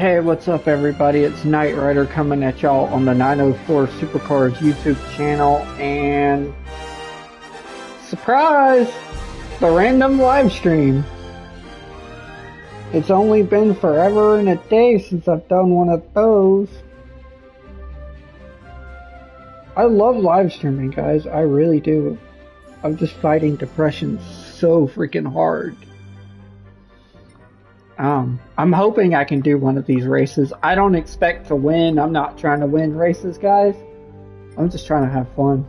Hey, what's up, everybody? It's Knight Rider coming at y'all on the 904 Supercars YouTube channel, and surprise! The random live stream. It's only been forever and a day since I've done one of those. I love live streaming, guys. I really do. I'm just fighting depression so freaking hard. I'm hoping I can do one of these races. I don't expect to win. I'm not trying to win races, guys. I'm just trying to have fun.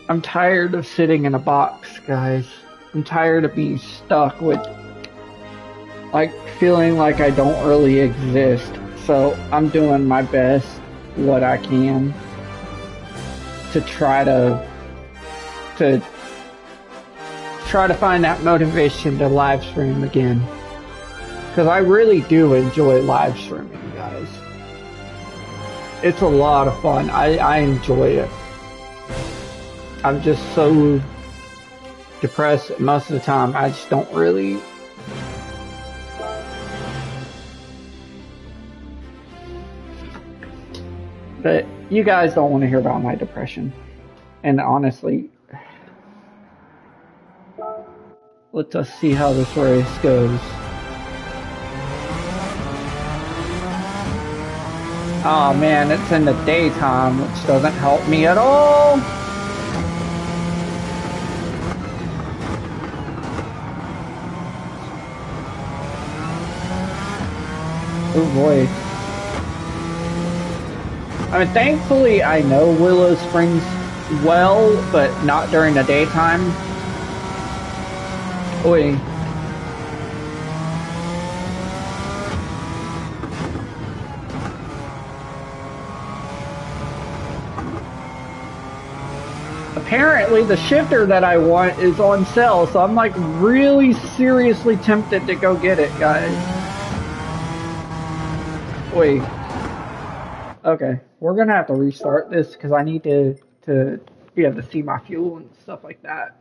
I'm tired of sitting in a box, guys. I'm tired of being stuck with, like, feeling like I don't really exist. So I'm doing my best, what I can, to try to find that motivation to live stream again. Because I really do enjoy live streaming, guys. It's a lot of fun. I enjoy it. I'm just so depressed most of the time. I just don't really. But you guys don't want to hear about my depression. And honestly, let us see how this race goes. Oh man, it's in the daytime, which doesn't help me at all. Oh boy. I mean, thankfully I know Willow Springs well, but not during the daytime. Oi. Apparently the shifter that I want is on sale, so I'm like really seriously tempted to go get it, guys. Wait. Okay, we're gonna have to restart this because I need to be able to see my fuel and stuff like that.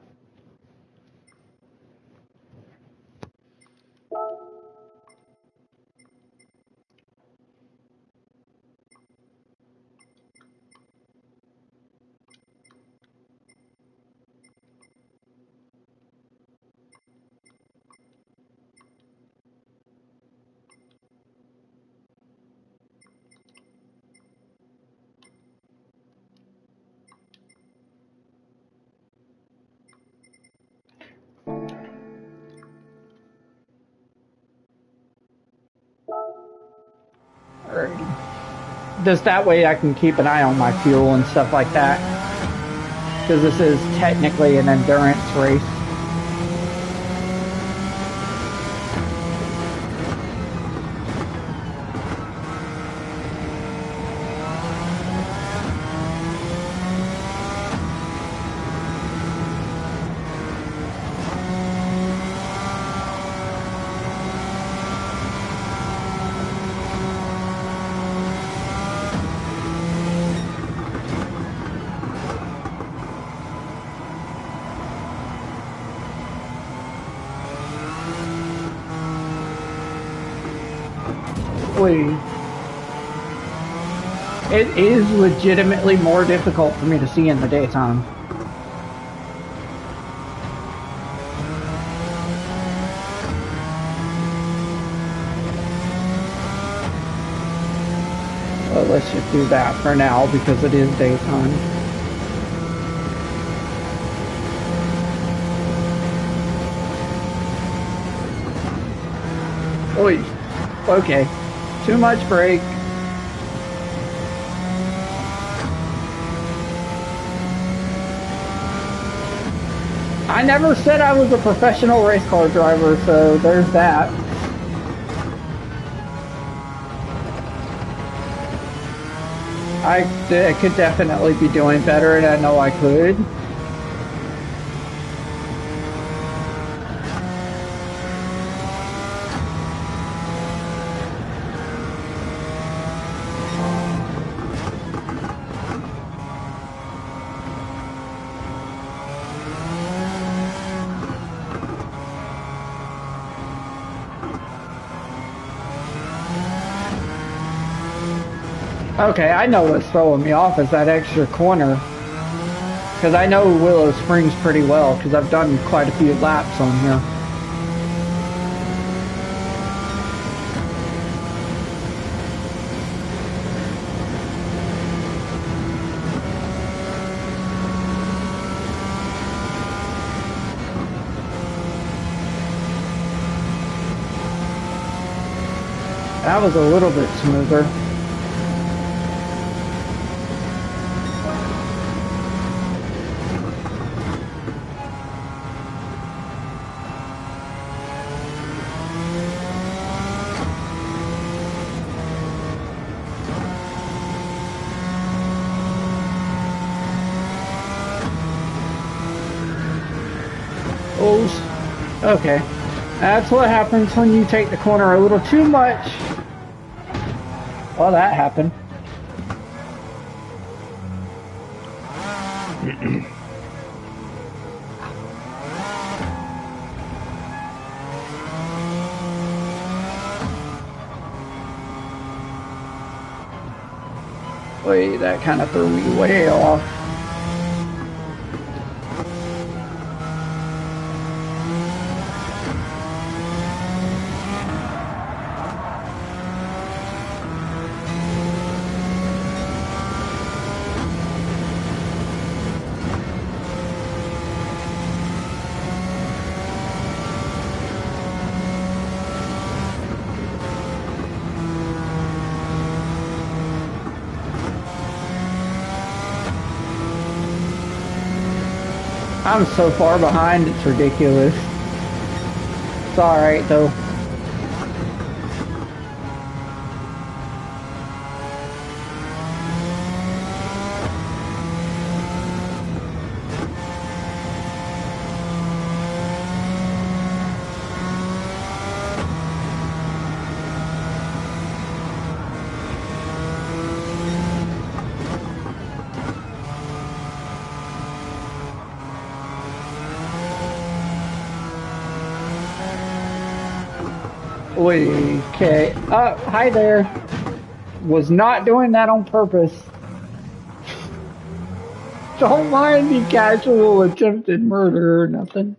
Just that way I can keep an eye on my fuel and stuff like that. Because this is technically an endurance race. It is legitimately more difficult for me to see in the daytime. Well, let's just do that for now because it is daytime. Oi. Okay. Too much brake. I never said I was a professional race car driver, so there's that. I could definitely be doing better, and I know I could. Okay, I know what's throwing me off is that extra corner. Because I know Willow Springs pretty well, because I've done quite a few laps on here. That was a little bit smoother. Oh, okay. That's what happens when you take the corner a little too much. Well, that happened. Wait, that kind of threw me way off. I'm so far behind, it's ridiculous. It's alright though. Okay. Hi there. Was not doing that on purpose. Don't mind the casual attempted murder or nothing.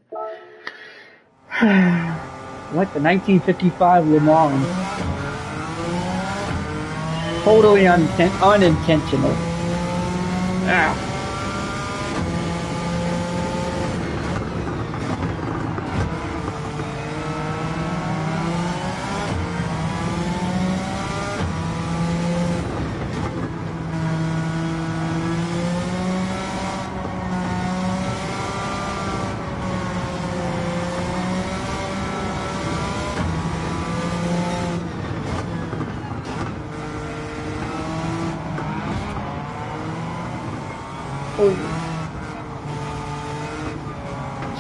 Like the 1955 Le Mans. Totally unintentional. Ow.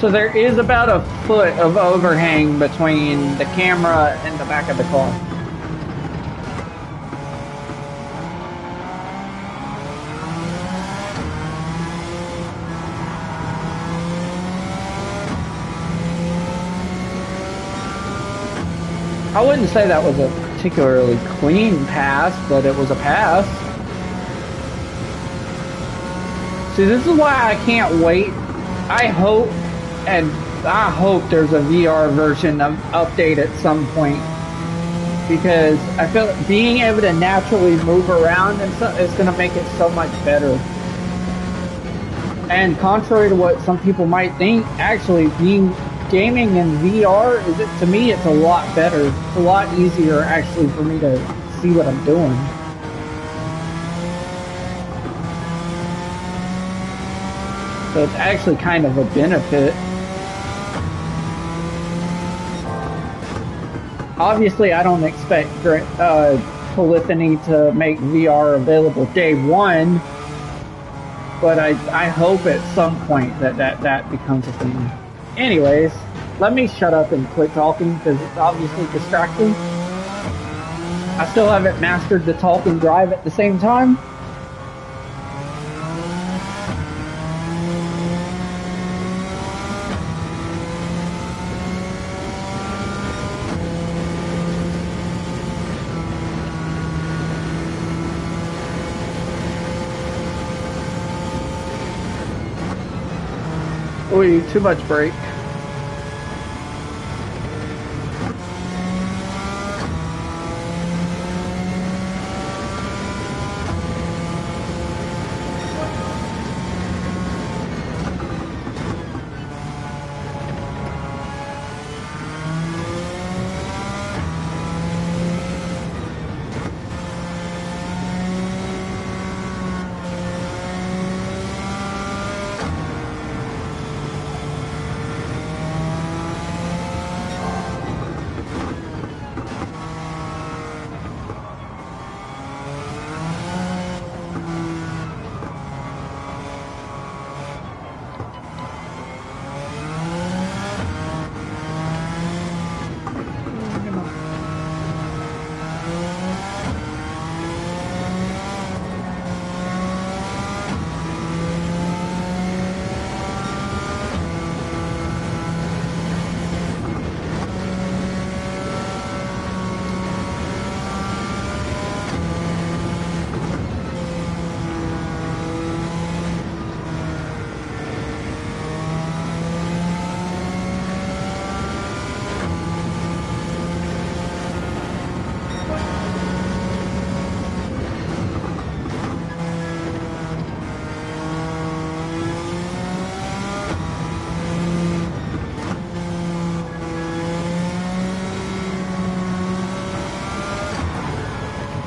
So there is about a foot of overhang between the camera and the back of the car. I wouldn't say that was a particularly clean pass, but it was a pass. See, this is why I can't wait. I hope there's a VR version of update at some point, because I feel like being able to naturally move around and stuff is going to make it so much better. And contrary to what some people might think, actually gaming in VR to me it's a lot better. It's a lot easier actually for me to see what I'm doing. So it's actually kind of a benefit. Obviously, I don't expect Polyphony to make VR available day one, but I hope at some point that becomes a thing. Anyways, let me shut up and quit talking because it's obviously distracting. I still haven't mastered the talk and drive at the same time. Ooh, too much brake.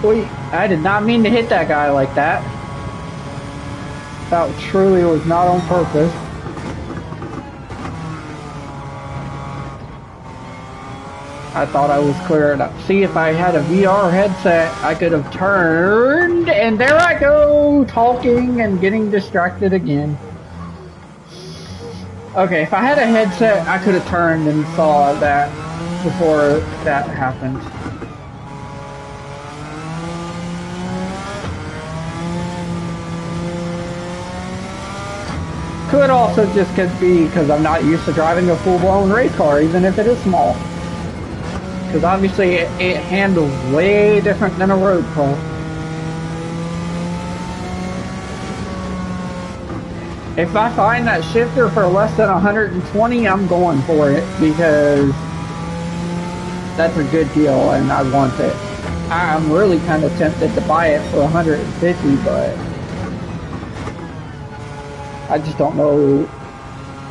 Wait, I did not mean to hit that guy like that. That truly was not on purpose. I thought I was clearing up. See, if I had a VR headset, I could have turned, and there I go, talking and getting distracted again. Okay, if I had a headset, I could have turned and saw that before that happened. Could also just be because I'm not used to driving a full-blown race car, even if it is small. Because obviously it handles way different than a road car. If I find that shifter for less than 120, I'm going for it because that's a good deal and I want it. I'm really kind of tempted to buy it for 150, but I just don't know.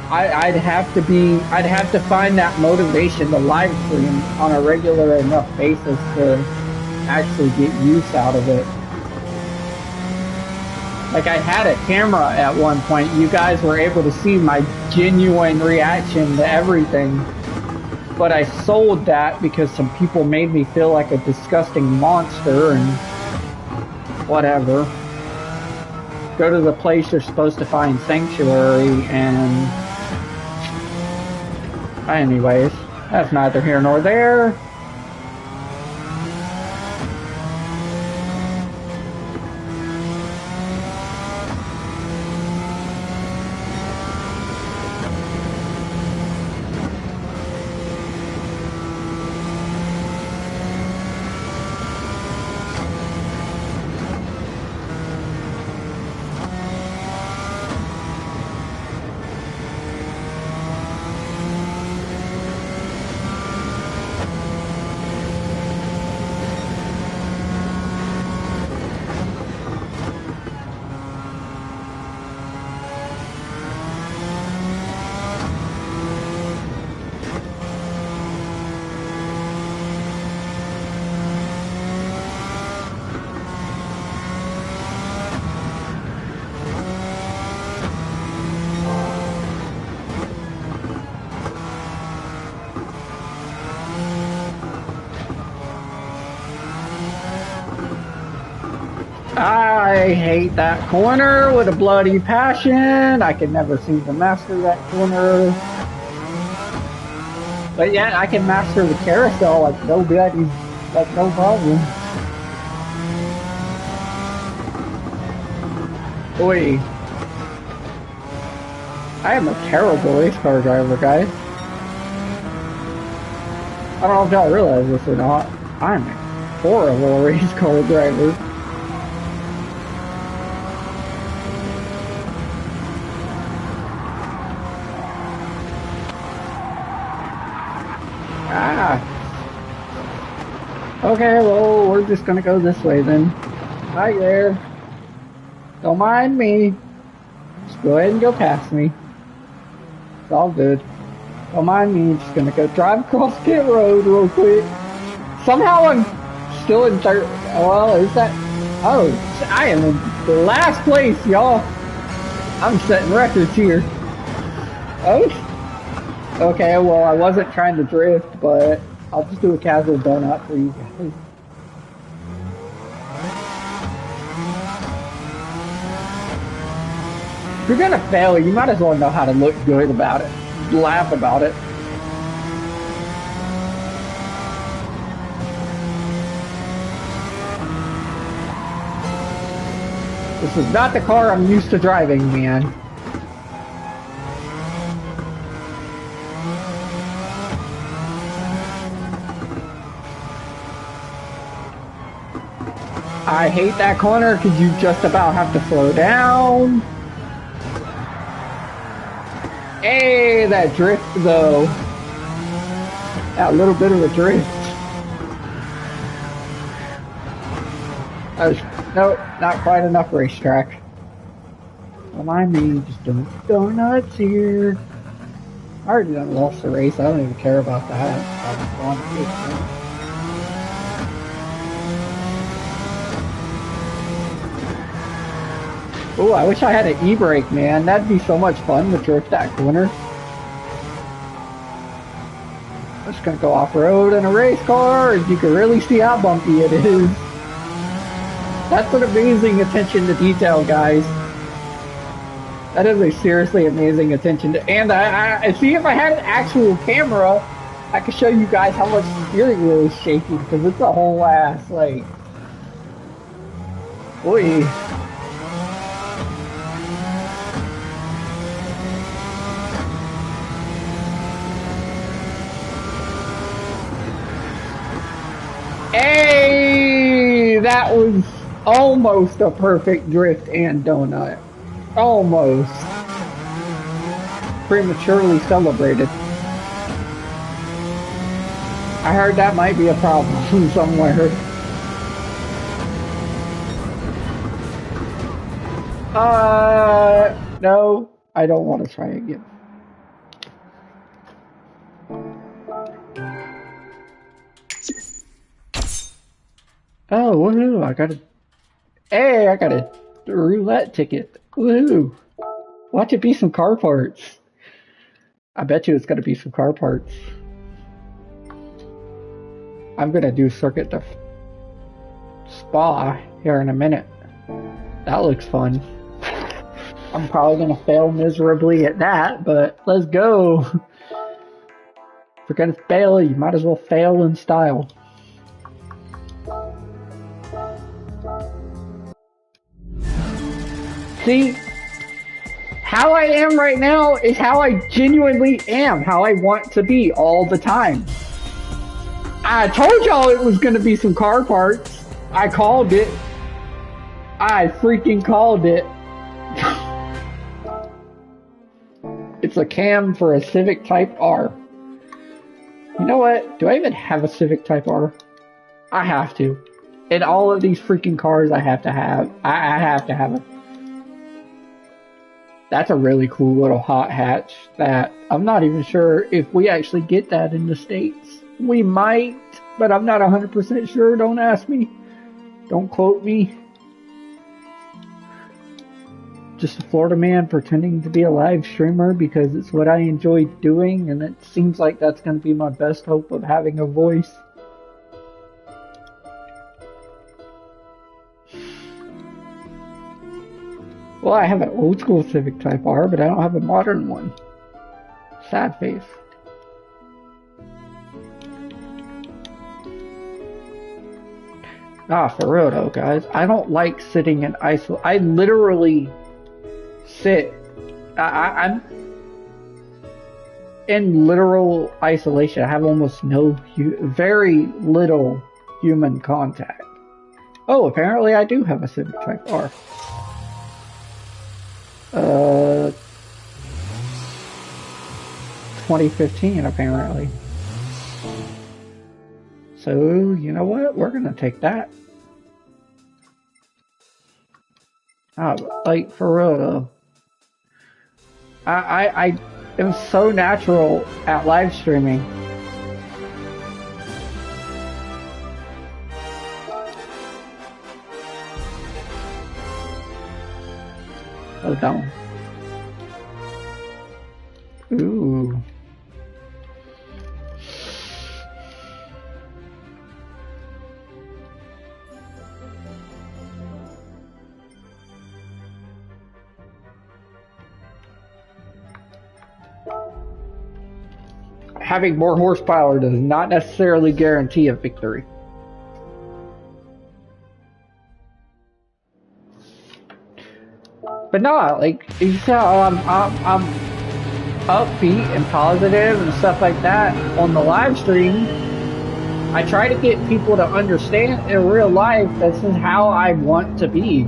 I'd have to find that motivation to live stream on a regular enough basis to actually get use out of it. Like I had a camera at one point. You guys were able to see my genuine reaction to everything. But I sold that because some people made me feel like a disgusting monster and whatever. Go to the place you're supposed to find sanctuary and... Anyways, that's neither here nor there. I hate that corner with a bloody passion. I can never seem to master that corner. But yeah, I can master the carousel like nobody, like no problem. Oi. I am a terrible race car driver, guys. I don't know if y'all realize this or not. I'm a horrible race car driver. Okay, well, we're just gonna go this way then. Hi there. Don't mind me. Just go ahead and go past me. It's all good. Don't mind me. Just gonna go drive across pit road real quick. Somehow I'm still in third. Well, is that? Oh, I am in the last place, y'all. I'm setting records here. Oh, okay. Well, I wasn't trying to drift, but I'll just do a casual donut for you guys. If you're gonna fail, you might as well know how to look good about it. Laugh about it. This is not the car I'm used to driving, man. I hate that corner because you just about have to slow down. Hey, that drift though. That little bit of a drift. Nope, not quite enough racetrack. Don't mind me, just doing donuts here. I already done lost the race, I don't even care about that. Oh, I wish I had an e-brake, man. That'd be so much fun to drift that corner. I'm just gonna go off-road in a race car, and you can really see how bumpy it is. That's an amazing attention to detail, guys. That is a seriously amazing attention to, and I see if I had an actual camera, I could show you guys how much the steering wheel is shaking, because it's a whole ass, like, boy. Hey, that was almost a perfect drift and donut. Almost. Prematurely celebrated. I heard that might be a problem somewhere. No, I don't want to try again. Oh, woohoo, I got a roulette ticket. Woohoo. Watch it be some car parts. I bet you it's gonna be some car parts. I'm gonna do Circuit to Spa here in a minute. That looks fun. I'm probably gonna fail miserably at that, but let's go. If you're gonna fail, you might as well fail in style. See, how I am right now is how I genuinely am, how I want to be all the time. I told y'all it was gonna be some car parts. I called it. I freaking called it. It's a cam for a Civic Type R. You know what? Do I even have a Civic Type R? I have to. In all of these freaking cars I have to have. I have to have it. That's a really cool little hot hatch that I'm not even sure if we actually get that in the States. We might, but I'm not 100% sure. Don't ask me. Don't quote me. Just a Florida man pretending to be a live streamer because it's what I enjoy doing, and it seems like that's going to be my best hope of having a voice. Well, I have an old school Civic Type R, but I don't have a modern one. Sad face. Ah, for real though, guys. I don't like sitting in isolation. I literally sit. I'm in literal isolation. I have almost very little human contact. Oh, apparently I do have a Civic Type R. 2015 apparently. So, you know what? We're gonna take that. Like, for real though. I am so natural at live streaming. Oh, down. Ooh. Having more horsepower does not necessarily guarantee a victory. But no, like you see how I'm upbeat and positive and stuff like that on the live stream. I try to get people to understand in real life this is how I want to be.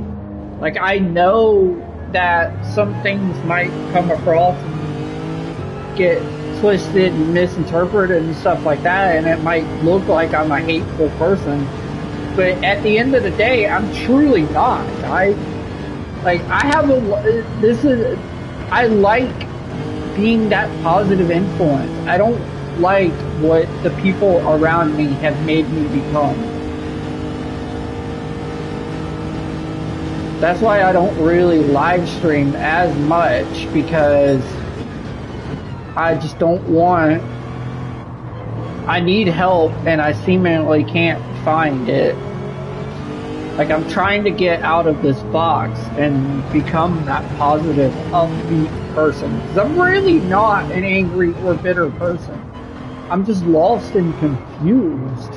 Like, I know that some things might come across and get twisted and misinterpreted and stuff like that, and it might look like I'm a hateful person. But at the end of the day, I'm truly not. I like being that positive influence. I don't like what the people around me have made me become. That's why I don't really live stream as much, because I just don't want... I need help and I seemingly can't find it. Like, I'm trying to get out of this box and become that positive, upbeat person. Because I'm really not an angry or bitter person. I'm just lost and confused.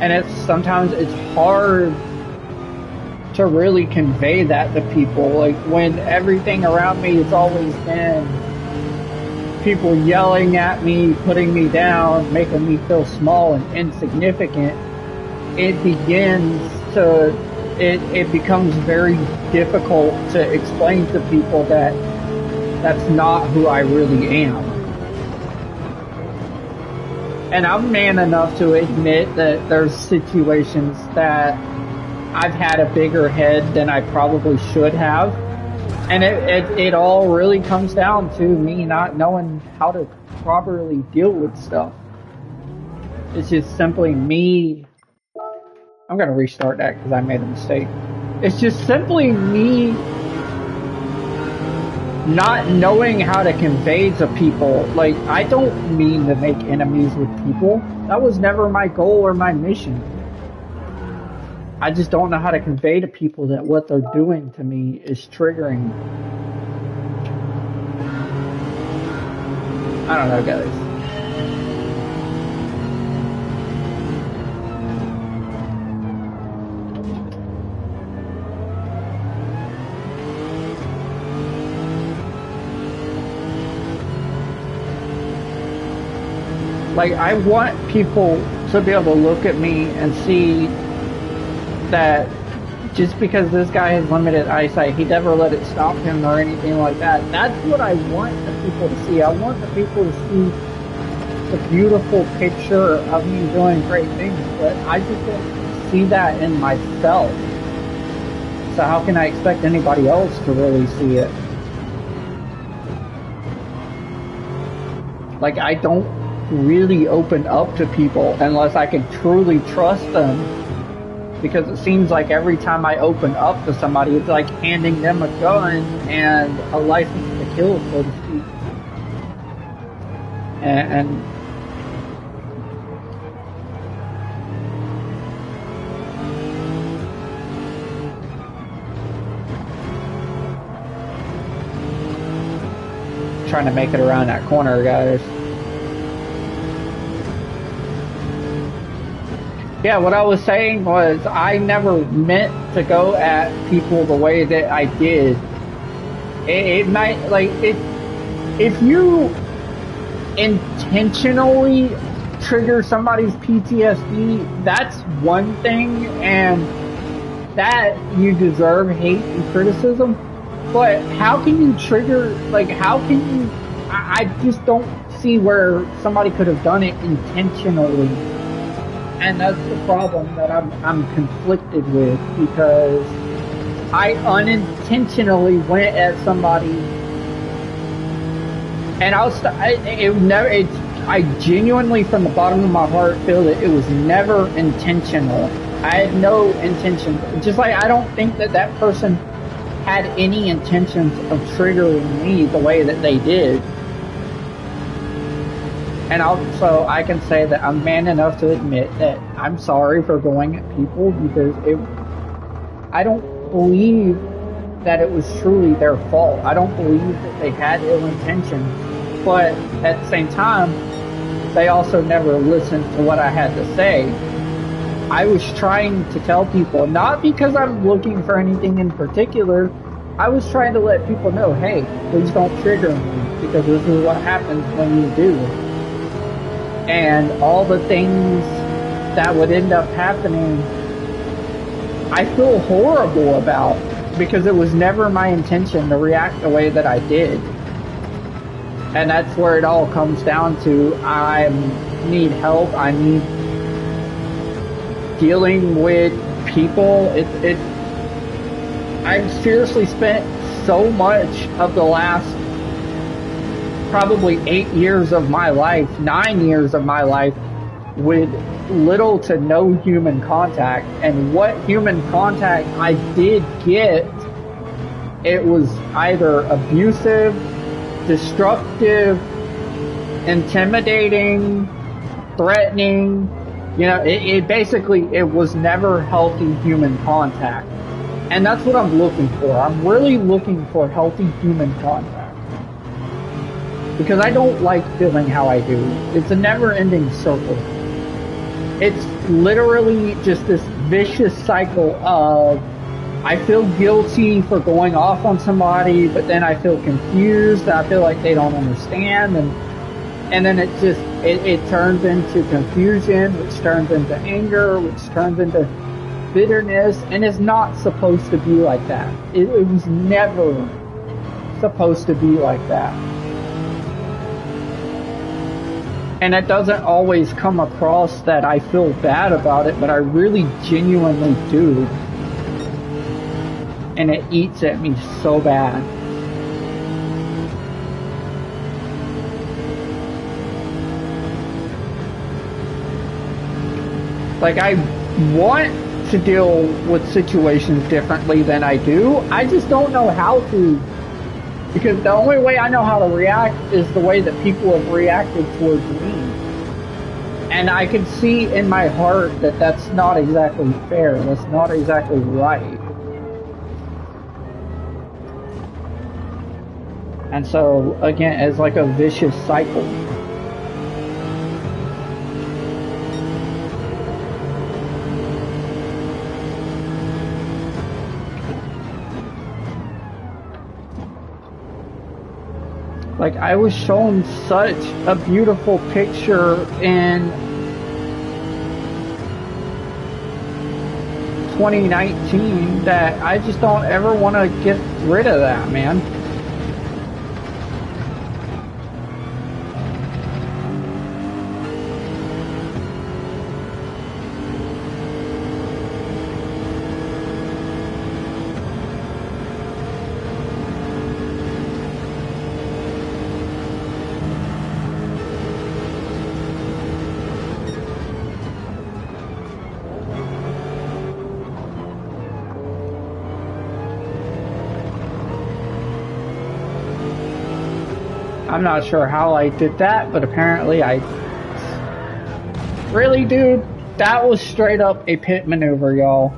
And sometimes it's hard to really convey that to people. Like, when everything around me has always been people yelling at me, putting me down, making me feel small and insignificant, it becomes very difficult to explain to people that that's not who I really am. And I'm man enough to admit that there's situations that I've had a bigger head than I probably should have. And it all really comes down to me not knowing how to properly deal with stuff. It's just simply me. I'm going to restart that because I made a mistake. It's just simply me not knowing how to convey to people. Like, I don't mean to make enemies with people. That was never my goal or my mission. I just don't know how to convey to people that what they're doing to me is triggering. I don't know, guys. Like, I want people to be able to look at me and see that just because this guy has limited eyesight, he never let it stop him or anything like that. That's what I want the people to see. I want the people to see the beautiful picture of me doing great things, but I just don't see that in myself. So how can I expect anybody else to really see it? Like, I don't really open up to people unless I can truly trust them, because it seems like every time I open up to somebody, it's like handing them a gun and a license to kill, so to speak. And trying to make it around that corner, guys. Yeah, what I was saying was I never meant to go at people the way that I did. It might, like, if you intentionally trigger somebody's PTSD, that's one thing, and that you deserve hate and criticism. But how can you trigger, like, how can you, I just don't see see where somebody could have done it intentionally. And that's the problem that I'm conflicted with, because I unintentionally went at somebody, and I genuinely, from the bottom of my heart, feel that it was never intentional. I had no intention. Just like I don't think that that person had any intentions of triggering me the way that they did. And also, I can say that I'm man enough to admit that I'm sorry for going at people, because I don't believe that it was truly their fault. I don't believe that they had ill intentions. But at the same time, they also never listened to what I had to say. I was trying to tell people, not because I'm looking for anything in particular, I was trying to let people know, hey, please don't trigger me, because this is what happens when you do. And all the things that would end up happening, I feel horrible about, because it was never my intention to react the way that I did. And that's where it all comes down to. I need help. I need dealing with people. I've seriously spent so much of the last probably 8 years of my life, 9 years of my life, with little to no human contact. And what human contact I did get, it was either abusive, destructive, intimidating, threatening. It basically, it was never healthy human contact. And that's what I'm looking for. I'm really looking for healthy human contact, because I don't like feeling how I do. It's a never-ending circle. It's literally just this vicious cycle of, I feel guilty for going off on somebody, but then I feel confused. I feel like they don't understand, and then it turns into confusion, which turns into anger, which turns into bitterness, and it's not supposed to be like that. It was never supposed to be like that. And it doesn't always come across that I feel bad about it, but I really genuinely do. And it eats at me so bad. Like, I want to deal with situations differently than I do. I just don't know how to. Because the only way I know how to react is the way that people have reacted towards me. And I can see in my heart that that's not exactly fair. That's not exactly right. And so, again, it's like a vicious cycle. Like, I was shown such a beautiful picture in 2019 that I just don't ever want to get rid of that, man. I'm not sure how I did that, but apparently I... Really, dude? That was straight up a pit maneuver, y'all.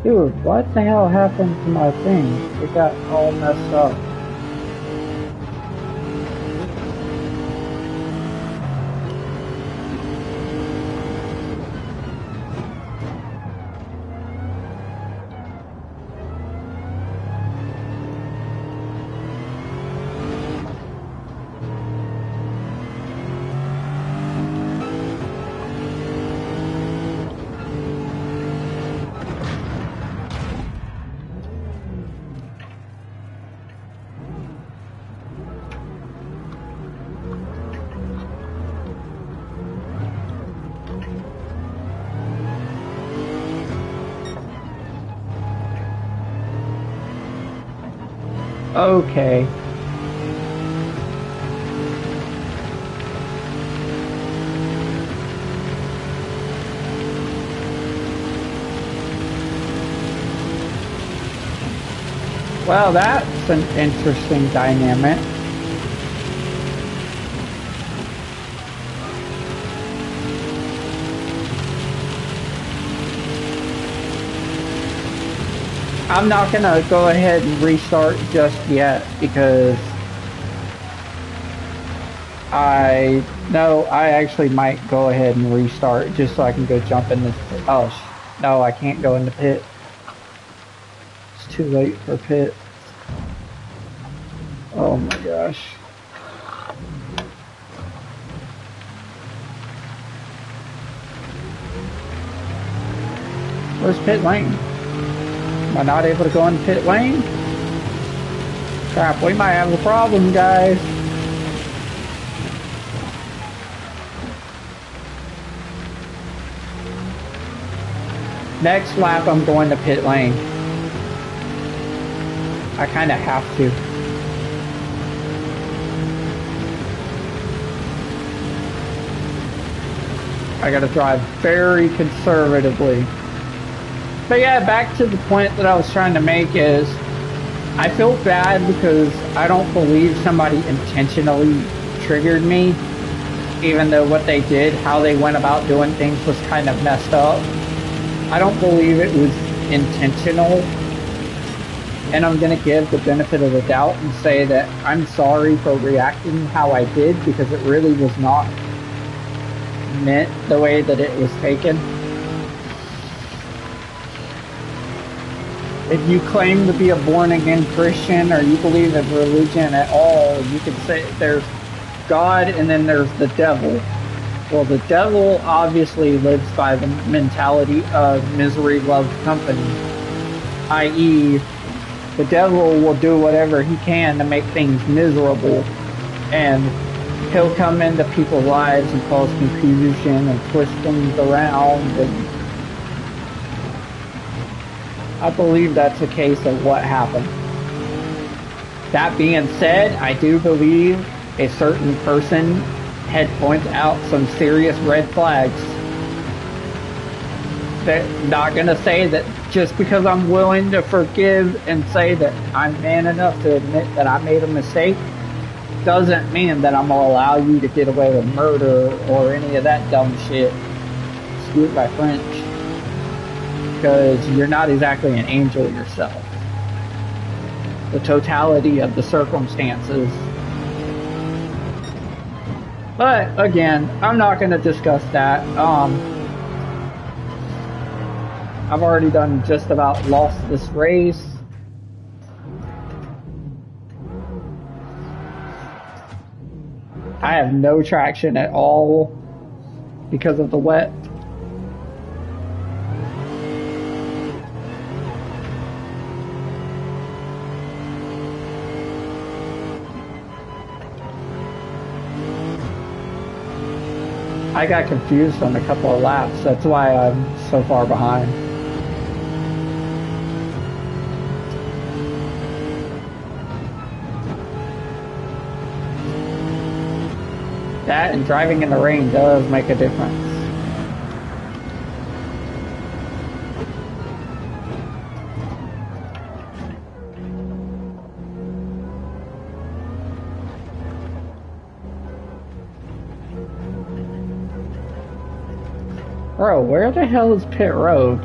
Dude, what the hell happened to my thing? It got all messed up. Okay. Well, that's an interesting dynamic. I'm not gonna go ahead and restart just yet because I know I actually might go ahead and restart just so I can go jump in this. Oh, no, I can't go in the pit. It's too late for pit. Oh my gosh. Where's pit lane? Am I not able to go in pit lane? Crap, we might have a problem, guys. Next lap, I'm going to pit lane. I kind of have to. I gotta drive very conservatively. But yeah, back to the point that I was trying to make is I feel bad because I don't believe somebody intentionally triggered me, even though what they did, how they went about doing things was kind of messed up. I don't believe it was intentional, and I'm going to give the benefit of the doubt and say that I'm sorry for reacting how I did because it really was not meant the way that it was taken. If you claim to be a born-again Christian or you believe in religion at all, you can say there's God and then there's the devil. Well, the devil obviously lives by the mentality of misery loves company, i.e., the devil will do whatever he can to make things miserable, and he'll come into people's lives and cause confusion and twist things around, and I believe that's a case of what happened. That being said, I do believe a certain person had pointed out some serious red flags. They're not going to say that just because I'm willing to forgive and say that I'm man enough to admit that I made a mistake doesn't mean that I'm going to allow you to get away with murder or any of that dumb shit. Excuse my French. Because you're not exactly an angel yourself. The totality of the circumstances. But again, I'm not going to discuss that. I've already done just about lost this race. I have no traction at all because of the wet. I got confused on a couple of laps. That's why I'm so far behind. That and driving in the rain does make a difference. Bro, where the hell is pit road?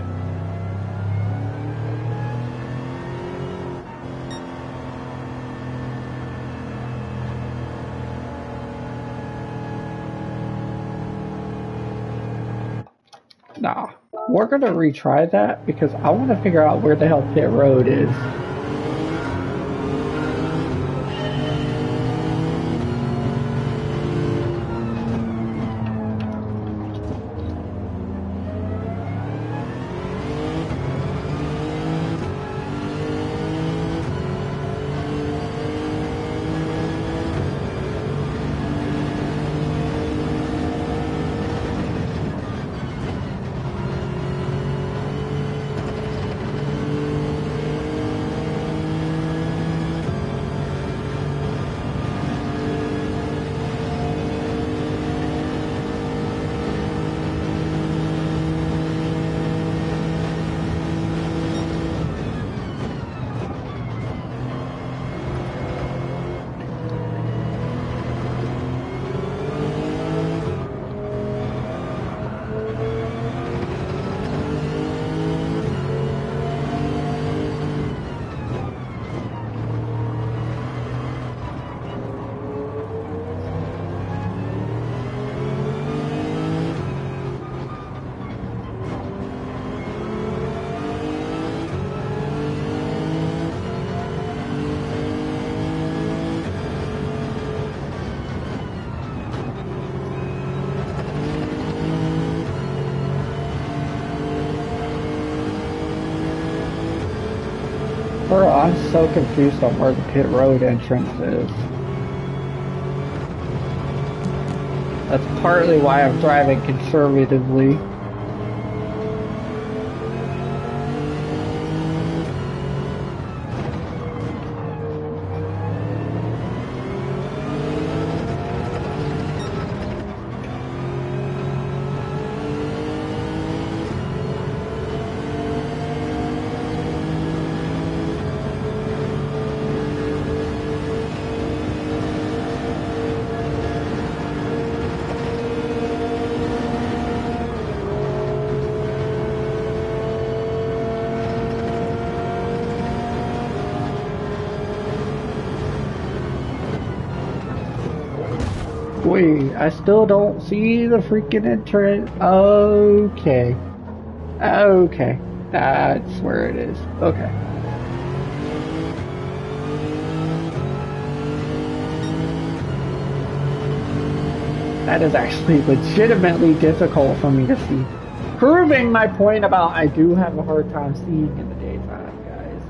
Nah. We're gonna retry that because I want to figure out where the hell pit road is. Bro, I'm so confused on where the pit road entrance is. That's partly why I'm driving conservatively. Wait, I still don't see the freaking entrance. Okay. Okay. That's where it is. Okay. That is actually legitimately difficult for me to see. Proving my point about I do have a hard time seeing in the daytime, guys.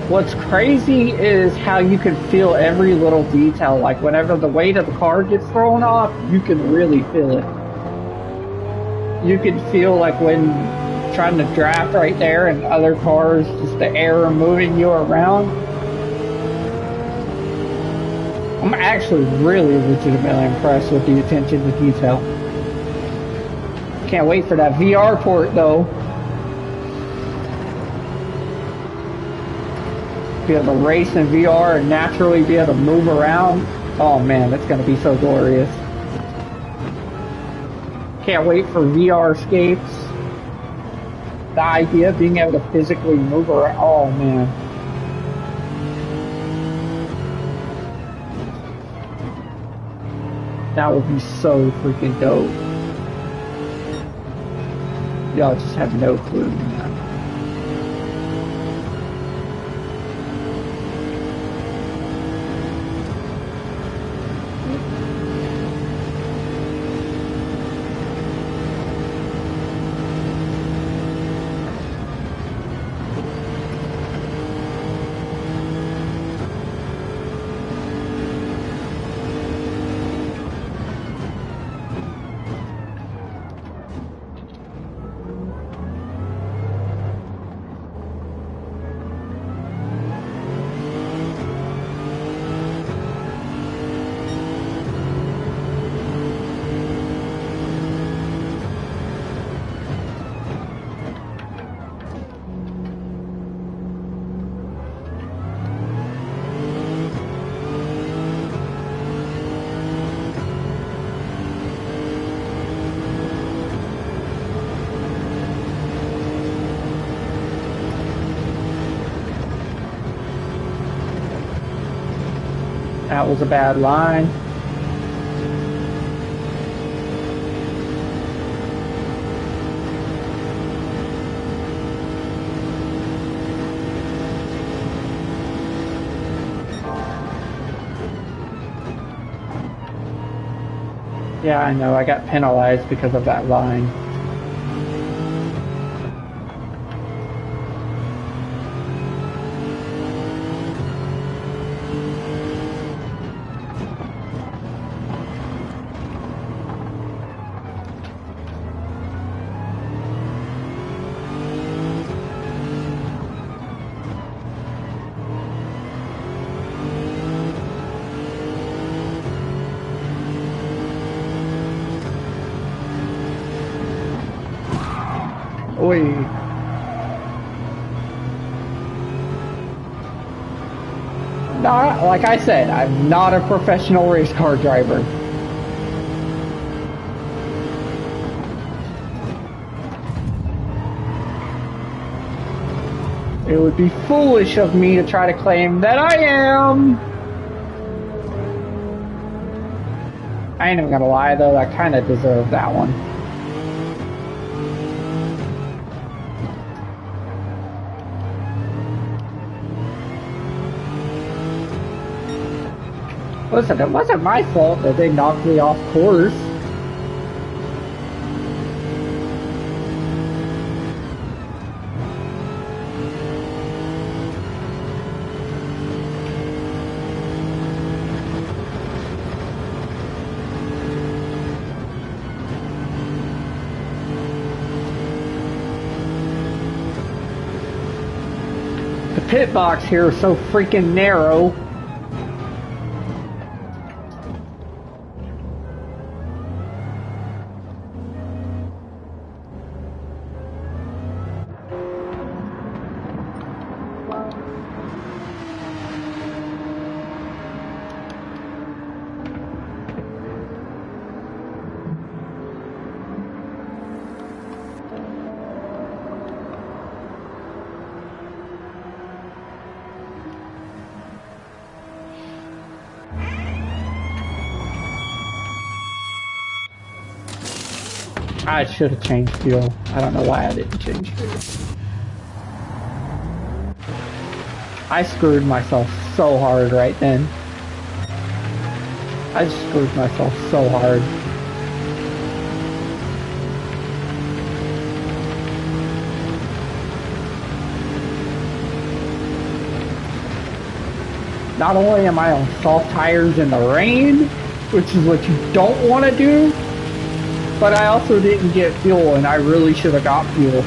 What's crazy is how you can feel every little detail. Like whenever the weight of the car gets thrown off, you can really feel it. You can feel like when trying to draft right there and other cars, just the air moving you around. I'm actually really legitimately impressed with the attention to detail. Can't wait for that VR port though. Be able to race in VR and naturally be able to move around. Oh man, that's going to be so glorious. Can't wait for VR escapes. The idea of being able to physically move around. Oh man. That would be so freaking dope. Y'all just have no clue, man. That was a bad line. Yeah, I know. I got penalized because of that line. Oi. Not, like I said, I'm not a professional race car driver. It would be foolish of me to try to claim that I am. I ain't even gonna lie though, I kinda deserve that one. Listen, it wasn't my fault that they knocked me off course. The pit box here is so freaking narrow. I should have changed fuel. I don't know why I didn't change fuel. I screwed myself so hard right then. I screwed myself so hard. Not only am I on soft tires in the rain, which is what you don't want to do, but I also didn't get fuel, and I really should have got fuel.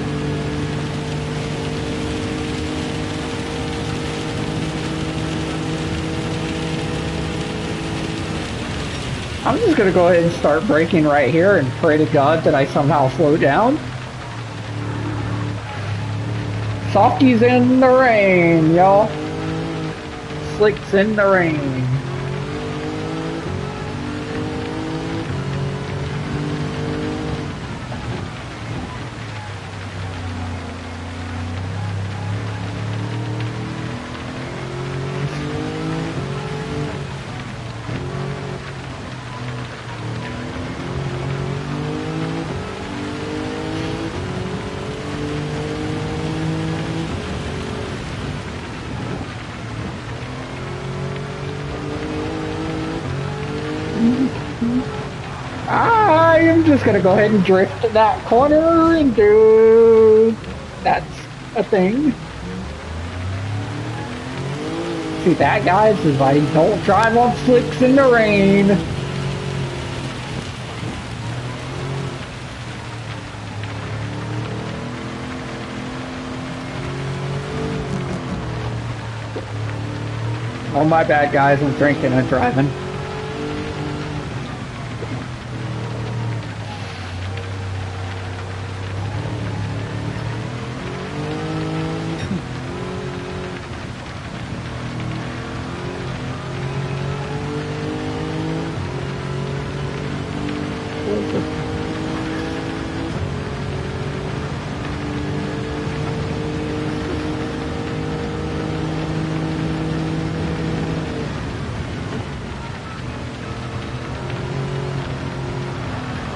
I'm just gonna go ahead and start braking right here and pray to God that I somehow slow down. Softies in the rain, y'all. Slicks in the rain. I am just gonna go ahead and drift to that corner and do... That's a thing. See that, guys, is why you don't drive on slicks in the rain. Oh, my bad, guys. I'm drinking and driving.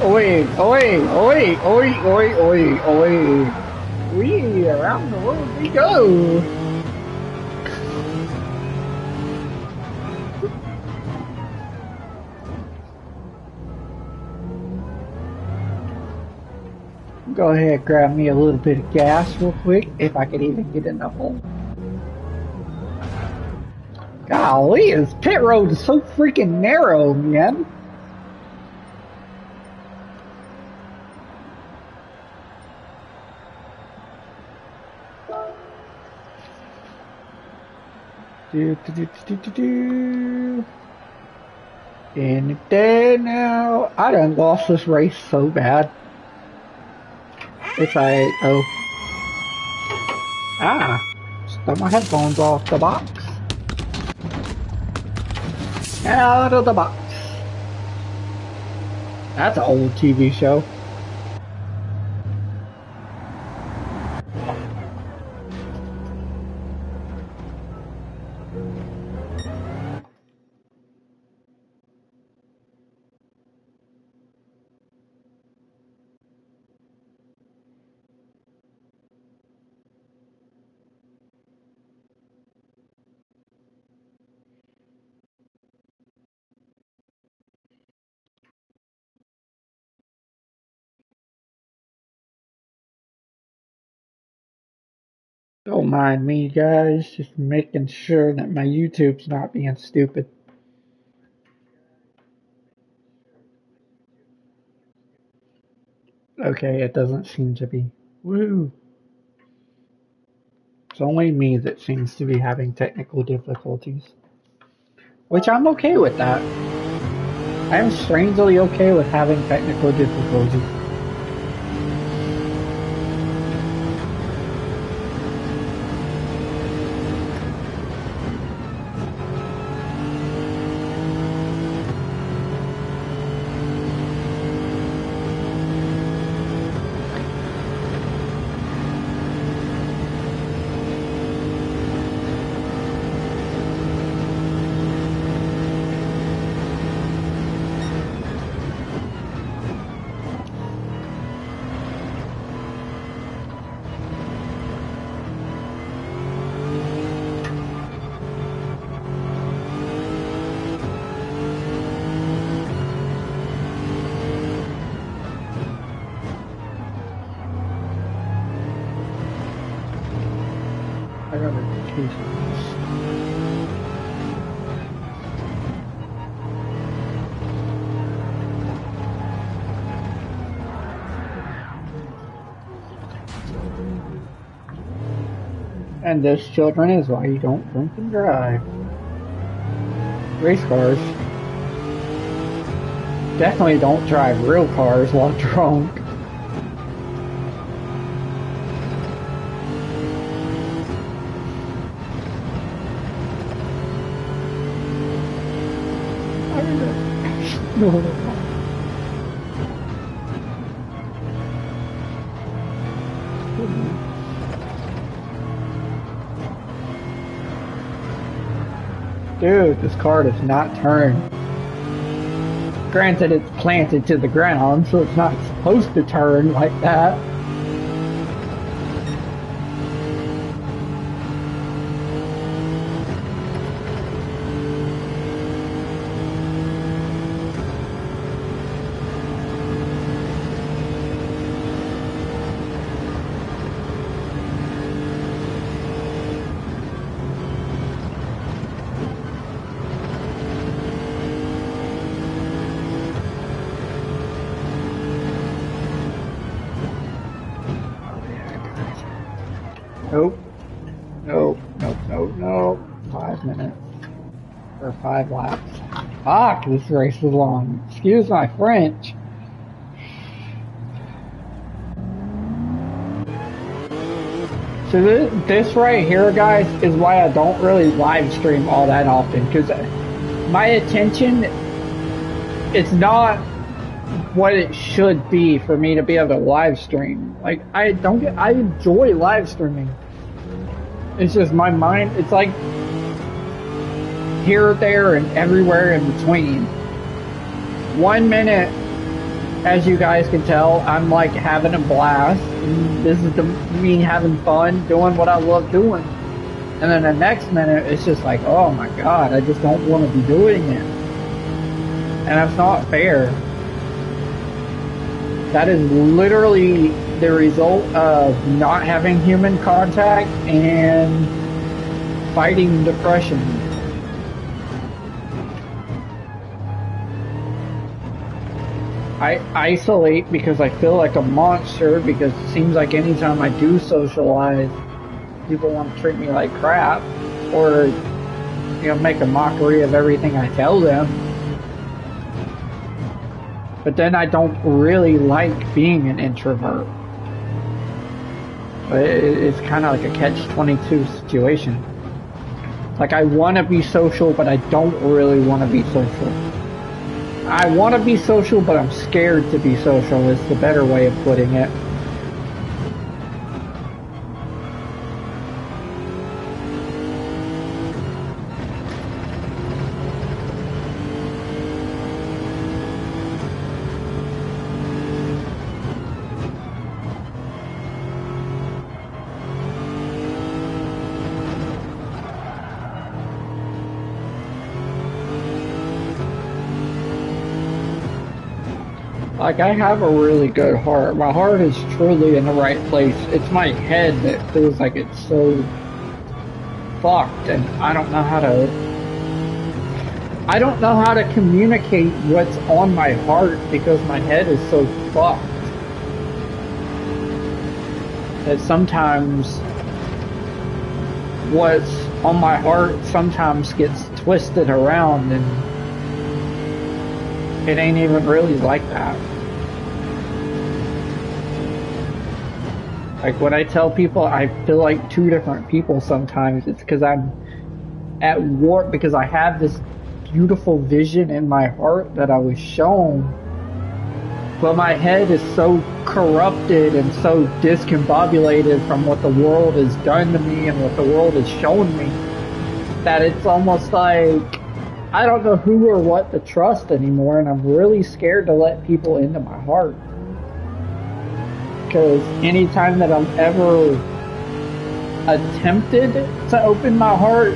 Oi, oi, oi, oi, oi, oi, oi. We around the world we go. Go ahead, grab me a little bit of gas real quick, if I could even get in the hole. Golly, this pit road is so freaking narrow, man. In the day now. I done lost this race so bad. It's alright, though. Ah, stole my headphones off the box. Out of the box. That's an old TV show. Don't mind me, guys. Just making sure that my YouTube's not being stupid. Okay, it doesn't seem to be. Woo! It's only me that seems to be having technical difficulties. Which I'm okay with that. I'm strangely okay with having technical difficulties. I got a case of this. And this, children, is why you don't drink and drive. Race cars. Definitely don't drive real cars while drunk. No. Dude, this car does not turn. Granted, it's planted to the ground, so it's not supposed to turn like that. Nope. Nope. Nope. Nope. Nope. 5 minutes. Or 5 laps. Fuck, this race is long. Excuse my French. So this right here, guys, is why I don't really live stream all that often. Because my attention, it's not what it should be for me to be able to live stream. Like, I enjoy live streaming. It's just my mind, it's like here, there, and everywhere in between. 1 minute as you guys can tell, I'm like having a blast. And this is me having fun, doing what I love doing. And then the next minute, it's just like, oh my god, I just don't want to be doing it. And that's not fair. That is literally the result of not having human contact and fighting depression. I isolate because I feel like a monster, because it seems like anytime I do socialize, people want to treat me like crap, or, you know, make a mockery of everything I tell them. But then I don't really like being an introvert. It's kind of like a catch-22 situation. Like, I want to be social, but I don't really want to be social. I want to be social, but I'm scared to be social, is the better way of putting it. Like, I have a really good heart. My heart is truly in the right place. It's my head that feels like it's so fucked, and I don't know how to communicate what's on my heart because my head is so fucked. That sometimes what's on my heart sometimes gets twisted around, and it ain't even really like that. Like, when I tell people I feel like two different people sometimes, it's because I'm at war, because I have this beautiful vision in my heart that I was shown, but my head is so corrupted and so discombobulated from what the world has done to me and what the world has shown me, that it's almost like I don't know who or what to trust anymore, and I'm really scared to let people into my heart. Because anytime that I'm ever attempted to open my heart,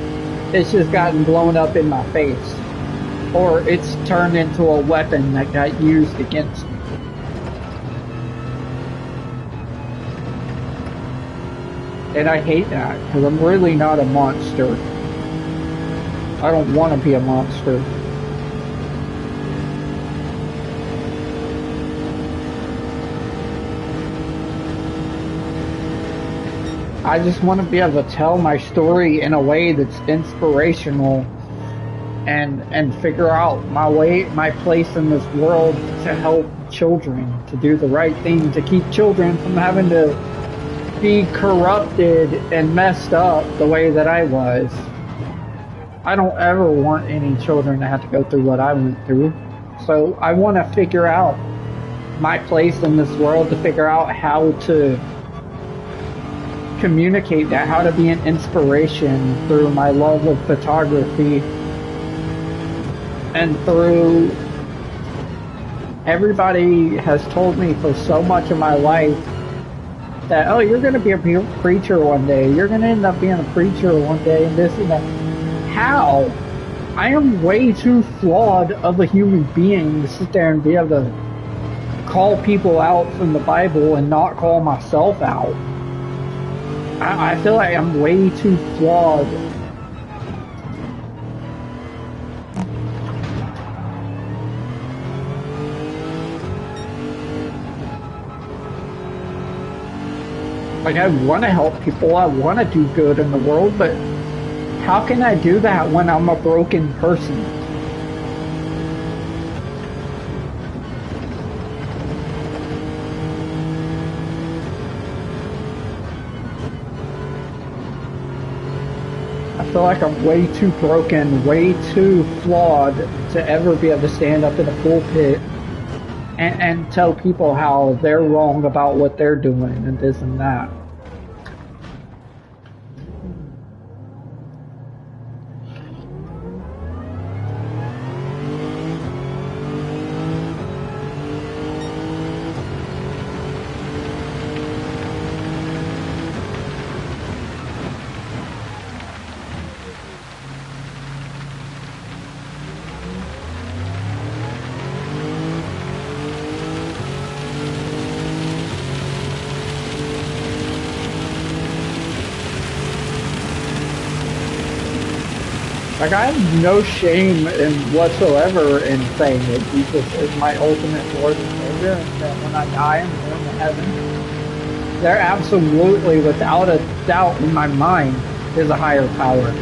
it's just gotten blown up in my face. Or it's turned into a weapon that got used against me. And I hate that, because I'm really not a monster. I don't want to be a monster. I just want to be able to tell my story in a way that's inspirational and figure out my place in this world to help children, to do the right thing, to keep children from having to be corrupted and messed up the way that I was. I don't ever want any children to have to go through what I went through. So I want to figure out my place in this world, to figure out how to communicate that, how to be an inspiration through my love of photography and through everybody has told me for so much of my life that, oh, you're going to be a preacher one day, you're going to end up being a preacher one day, and this and that. How? I am way too flawed of a human being to sit there and be able to call people out from the Bible and not call myself out. I feel like I'm way too flawed. Like, I want to help people, I want to do good in the world, but how can I do that when I'm a broken person? I feel like I'm way too broken, way too flawed to ever be able to stand up in a pulpit and tell people how they're wrong about what they're doing and this and that. Like, I have no shame in whatsoever in saying that Jesus is my ultimate Lord and Savior, and that when I die, I'm going to heaven. There absolutely, without a doubt in my mind, is a higher power.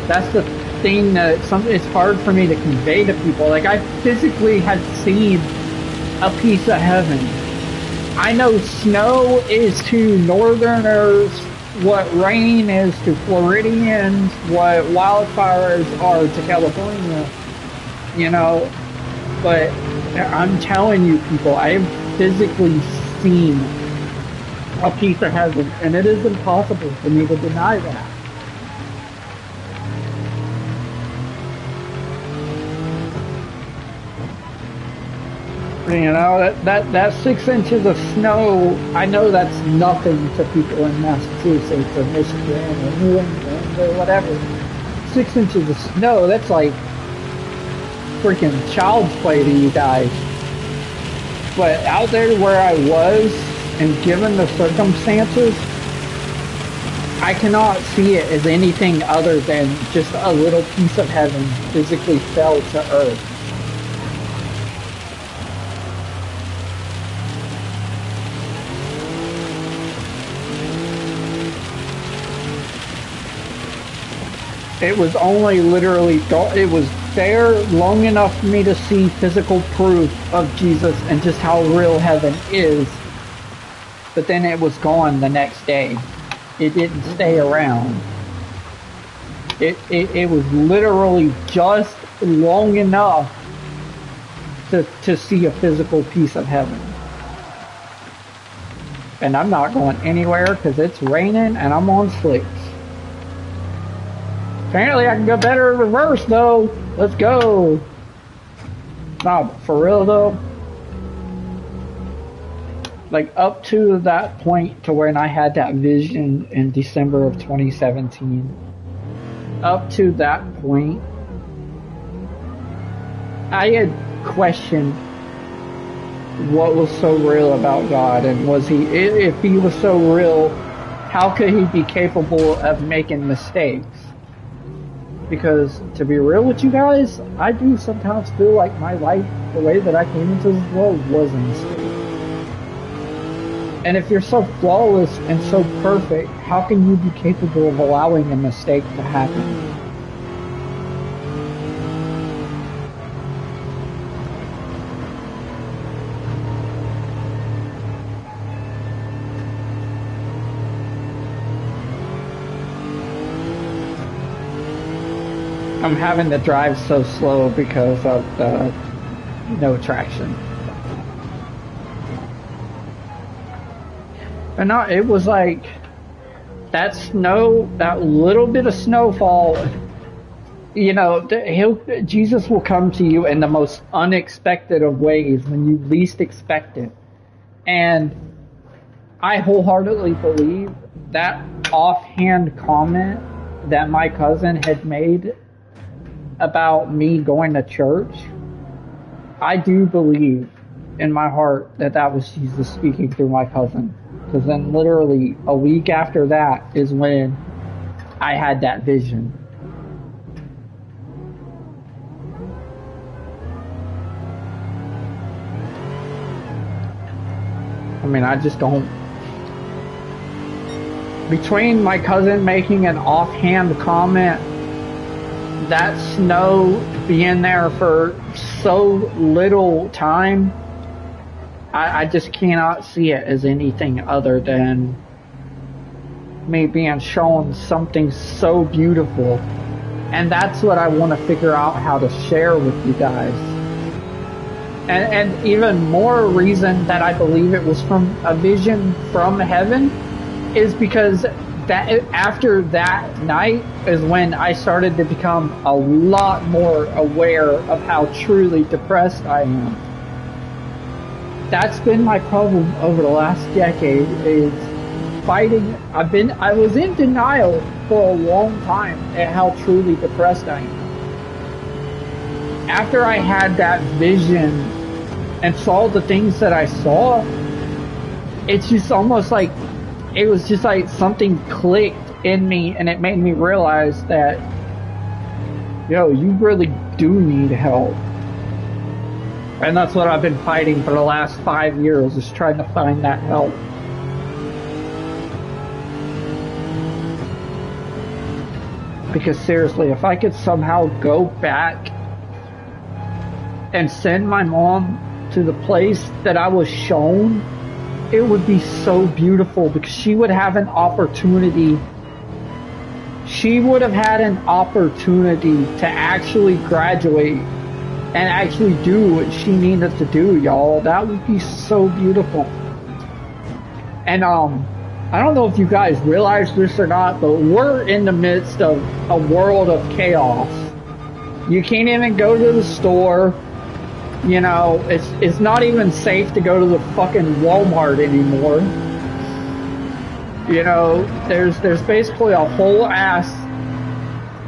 That's the thing that it's hard for me to convey to people. Like, I physically had seen a piece of heaven. I know snow is to northerners what rain is to Floridians, what wildfires are to California, you know. But I'm telling you, people, I have physically seen a piece of heaven, and it is impossible for me to deny that. You know, that 6 inches of snow, I know that's nothing to people in Massachusetts or Michigan or New England or whatever. 6 inches of snow, that's like freaking child's play to you guys. But out there where I was, and given the circumstances, I cannot see it as anything other than just a little piece of heaven physically fell to earth. It was only literally, it was there long enough for me to see physical proof of Jesus and just how real heaven is. But then it was gone the next day. It didn't stay around. It was literally just long enough to see a physical piece of heaven. And I'm not going anywhere because it's raining and I'm on slicks. Apparently I can go better in reverse though. Let's go. Nah, for real though. Like up to that point to when I had that vision in December of 2017. Up to that point, I had questioned what was so real about God, and was he, if he was so real, how could he be capable of making mistakes? Because, to be real with you guys, I do sometimes feel like my life, the way that I came into this world, was a mistake. And if you're so flawless and so perfect, how can you be capable of allowing a mistake to happen? I'm having to drive so slow because of the no traction. And no, it was like that snow, that little bit of snowfall, you know, Jesus will come to you in the most unexpected of ways when you least expect it. And I wholeheartedly believe that offhand comment that my cousin had made about me going to church, I do believe in my heart that that was Jesus speaking through my cousin. Because then literally a week after that is when I had that vision. I mean, I just don't. Between my cousin making an offhand comment, that snow being there for so little time, I just cannot see it as anything other than me being shown something so beautiful. And that's what I want to figure out how to share with you guys. And even more reason that I believe it was from a vision from heaven is because that after that night is when I started to become a lot more aware of how truly depressed I am. That's been my problem over the last decade, is fighting. I was in denial for a long time at how truly depressed I am. After I had that vision and saw the things that I saw, it's just almost like, it was just like something clicked in me, and it made me realize that yo, you really do need help. And that's what I've been fighting for the last 5 years, is trying to find that help. Because seriously, if I could somehow go back and send my mom to the place that I was shown, it would be so beautiful, because she would have an opportunity. She would have had an opportunity to actually graduate and actually do what she needed to do, y'all. That would be so beautiful. And I don't know if you guys realize this or not, but we're in the midst of a world of chaos. You can't even go to the store. You know, it's not even safe to go to the fucking Walmart anymore. You know, there's basically a whole ass.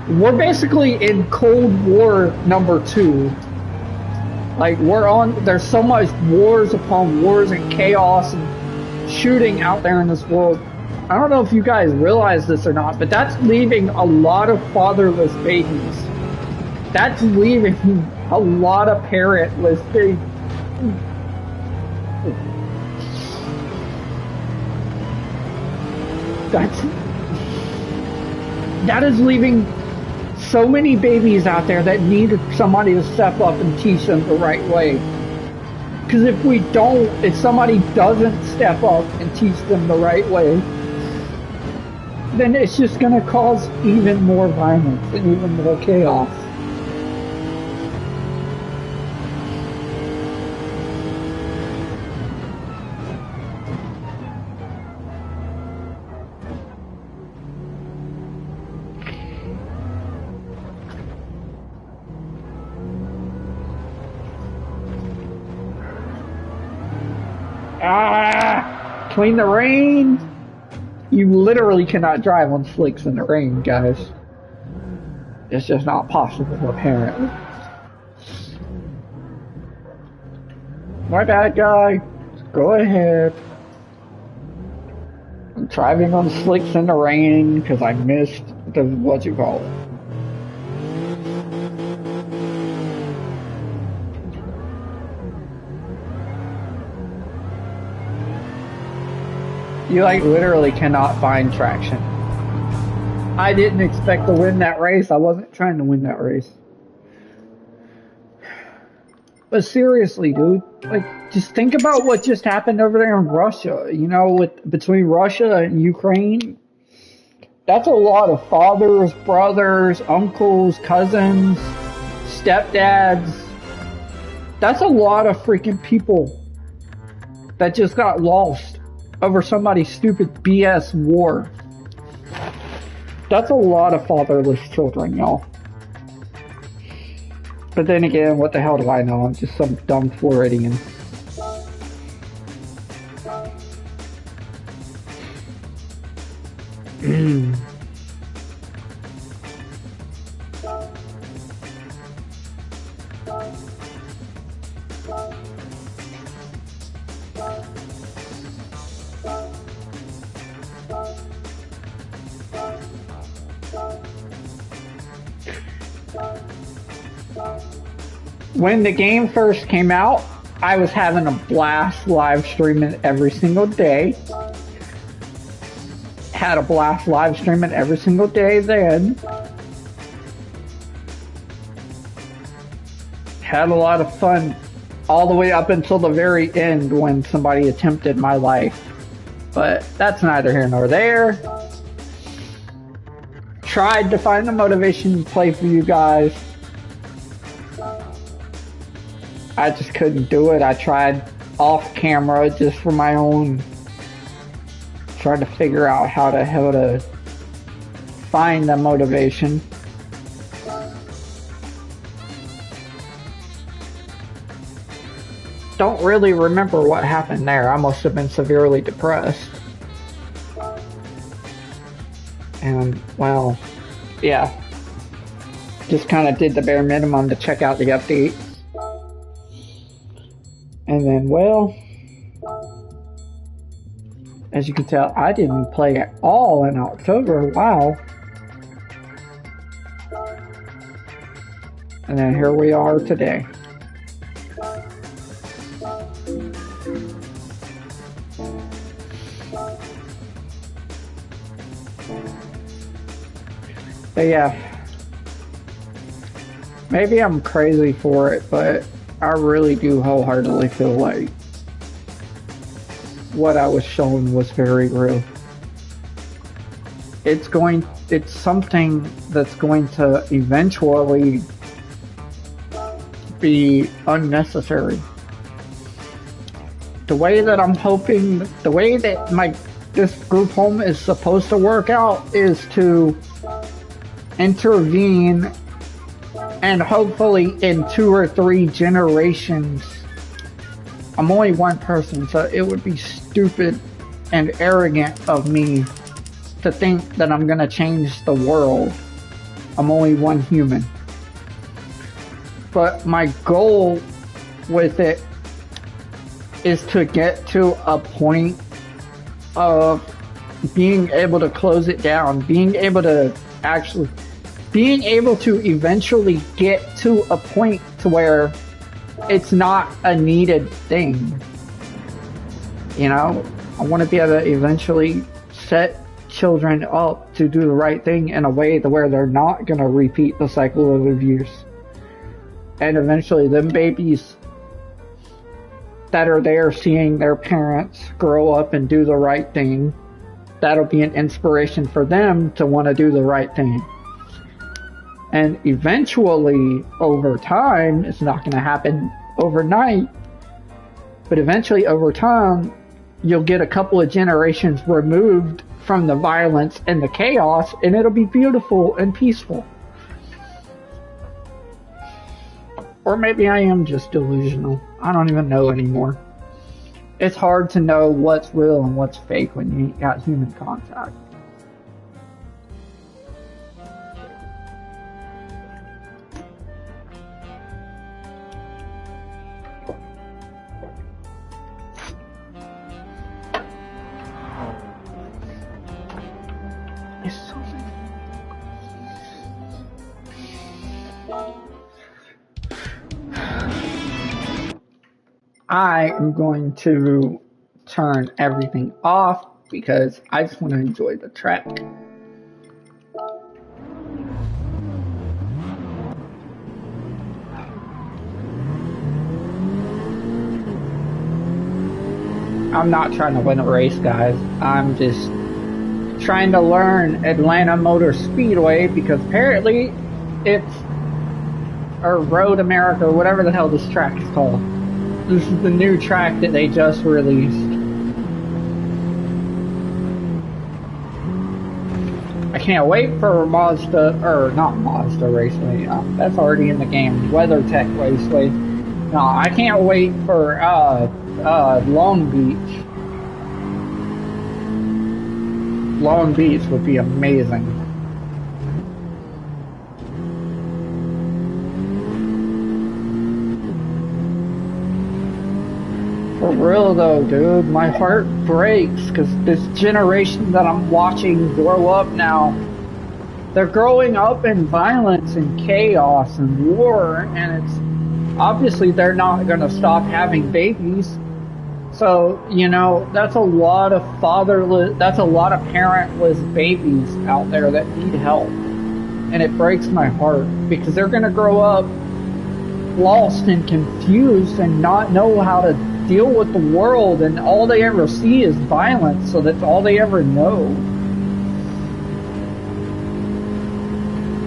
We're basically in Cold War #2. Like, there's so much wars upon wars and chaos and shooting out there in this world. I don't know if you guys realize this or not, but that's leaving a lot of fatherless babies. That's leaving a lot of parentless babies. That is leaving so many babies out there that need somebody to step up and teach them the right way. Because if somebody doesn't step up and teach them the right way, then it's just going to cause even more violence and even more chaos. Clean the rain. You literally cannot drive on slicks in the rain, guys. It's just not possible, apparently. My bad, guy. Go ahead. I'm driving on slicks in the rain because I missed the what you call it. You like literally cannot find traction. I didn't expect to win that race. I wasn't trying to win that race. But seriously, dude, like, just think about what just happened over there in Russia. You know, between Russia and Ukraine. That's a lot of fathers, brothers, uncles, cousins, stepdads. That's a lot of freaking people that just got lost over somebody's stupid BS war. That's a lot of fatherless children, y'all. But then again, what the hell do I know? I'm just some dumb Floridian. When the game first came out, I was having a blast live streaming every single day. Had a blast live streaming every single day then. Had a lot of fun all the way up until the very end when somebody attempted my life. But that's neither here nor there. Tried to find the motivation to play for you guys. I just couldn't do it. I tried off camera just for my own, tried to figure out how to find the motivation. Don't really remember what happened there. I must have been severely depressed. And, well, yeah. Just kind of did the bare minimum to check out the update. And then, well, as you can tell, I didn't play at all in October. Wow. And then here we are today. But yeah, maybe I'm crazy for it, but I really do wholeheartedly feel like what I was shown was very real. It's something that's going to eventually be unnecessary. The way that I'm hoping, the way that this group home is supposed to work out is to intervene, and hopefully in 2 or 3 generations. I'm only one person, so it would be stupid and arrogant of me to think that I'm gonna change the world. I'm only one human. But my goal with it is to get to a point of being able to close it down, being able to eventually get to a point to where it's not a needed thing. You know, I want to be able to eventually set children up to do the right thing in a way to where they're not going to repeat the cycle of abuse. And eventually them babies that are there seeing their parents grow up and do the right thing, that'll be an inspiration for them to want to do the right thing. And eventually, over time, it's not going to happen overnight, but eventually over time, you'll get a couple of generations removed from the violence and the chaos, and it'll be beautiful and peaceful. Or maybe I am just delusional. I don't even know anymore. It's hard to know what's real and what's fake when you ain't got human contact. I am going to turn everything off because I just want to enjoy the track. I'm not trying to win a race, guys. I'm just trying to learn Atlanta Motor Speedway because apparently it's or Road America or whatever the hell this track is called. This is the new track that they just released. I can't wait for not Mazda Raceway. That's already in the game. WeatherTech Raceway. No, I can't wait for Long Beach. Long Beach would be amazing. For real though, dude, my heart breaks because this generation that I'm watching grow up now, they're growing up in violence and chaos and war, and it's obviously they're not going to stop having babies. So, you know, that's a lot of parentless babies out there that need help. And it breaks my heart because they're going to grow up lost and confused and not know how to deal with the world, and all they ever see is violence, so that's all they ever know.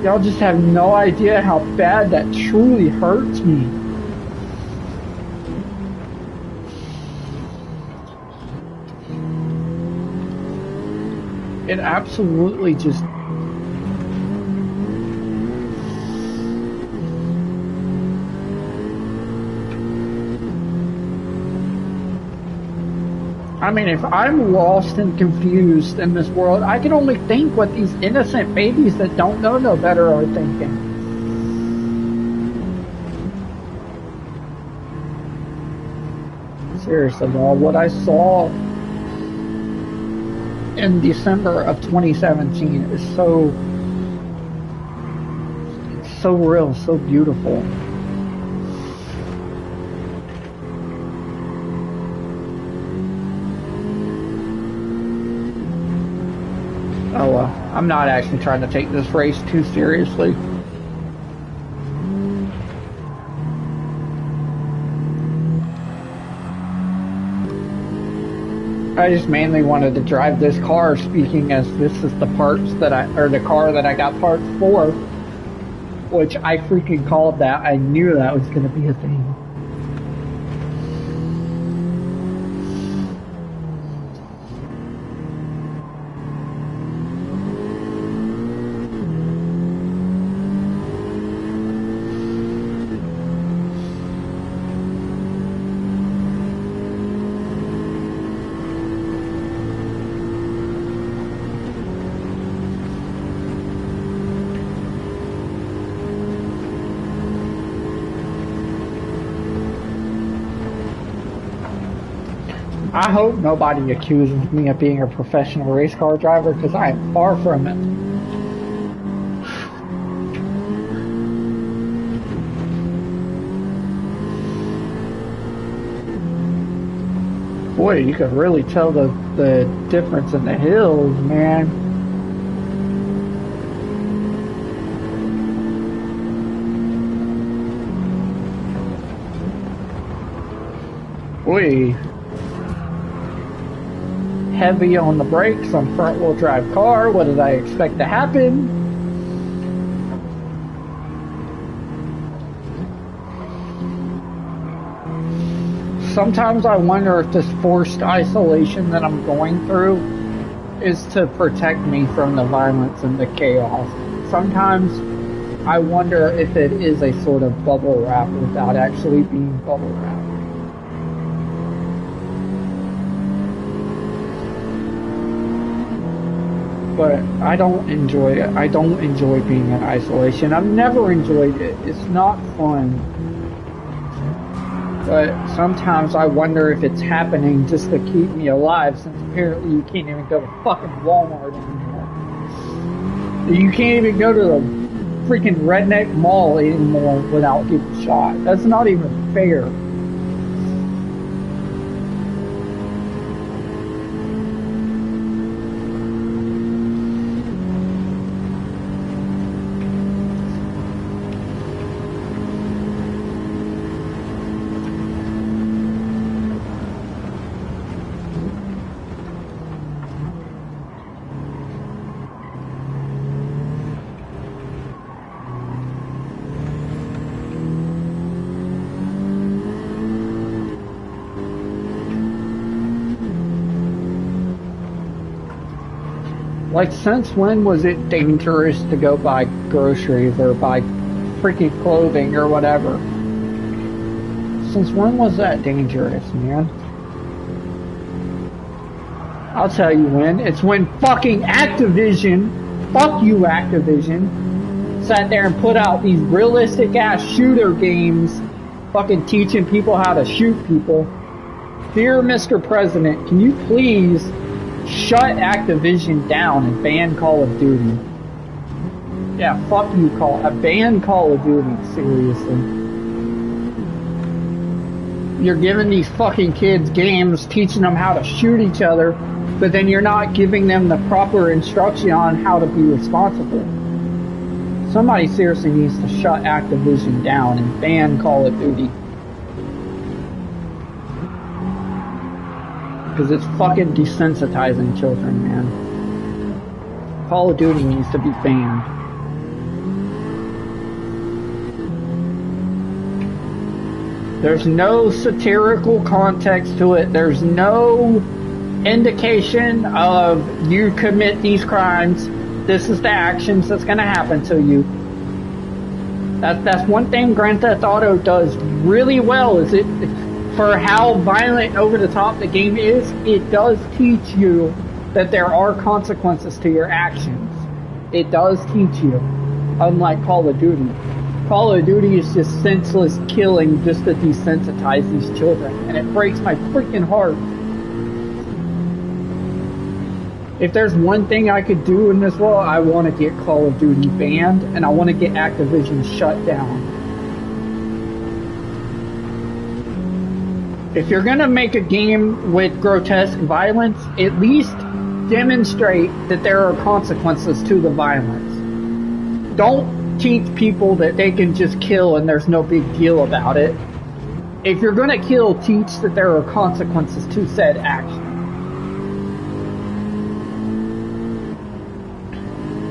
Y'all just have no idea how bad that truly hurts me. It absolutely just... I mean, if I'm lost and confused in this world, I can only think what these innocent babies that don't know no better are thinking. Seriously, man, what I saw in December of 2017 is so real, so beautiful. Oh, I'm not actually trying to take this race too seriously. I just mainly wanted to drive this car, speaking as this is the parts that the car that I got parts for, which I freaking called that. I knew that was going to be a thing. I hope nobody accuses me of being a professional race car driver, because I am far from it. Boy, you could really tell the difference in the hills, man. Boy. Heavy on the brakes on front-wheel drive car. What did I expect to happen? Sometimes I wonder if this forced isolation that I'm going through is to protect me from the violence and the chaos. Sometimes I wonder if it is a sort of bubble wrap without actually being bubble wrap. But I don't enjoy it. I don't enjoy being in isolation. I've never enjoyed it. It's not fun. But sometimes I wonder if it's happening just to keep me alive, since apparently you can't even go to fucking Walmart anymore. You can't even go to the freaking redneck mall anymore without getting shot. That's not even fair. Like, since when was it dangerous to go buy groceries or buy freaking clothing or whatever? Since when was that dangerous, man? I'll tell you when. It's when fucking Activision, fuck you Activision, sat there and put out these realistic ass shooter games, fucking teaching people how to shoot people. Dear Mr. President, can you please shut Activision down and ban Call of Duty? Yeah, fuck you, ban Call of Duty, seriously. You're giving these fucking kids games, teaching them how to shoot each other, but then you're not giving them the proper instruction on how to be responsible. Somebody seriously needs to shut Activision down and ban Call of Duty. Because it's fucking desensitizing children, man. Call of Duty needs to be banned. There's no satirical context to it. There's no indication of you commit these crimes, this is the actions that's going to happen to you. That's one thing Grand Theft Auto does really well, is it, for how violent and over the top the game is, it does teach you that there are consequences to your actions. It does teach you, unlike Call of Duty. Call of Duty is just senseless killing just to desensitize these children, and it breaks my freaking heart. If there's one thing I could do in this world, I want to get Call of Duty banned, and I want to get Activision shut down. If you're going to make a game with grotesque violence, at least demonstrate that there are consequences to the violence. Don't teach people that they can just kill and there's no big deal about it. If you're going to kill, teach that there are consequences to said action.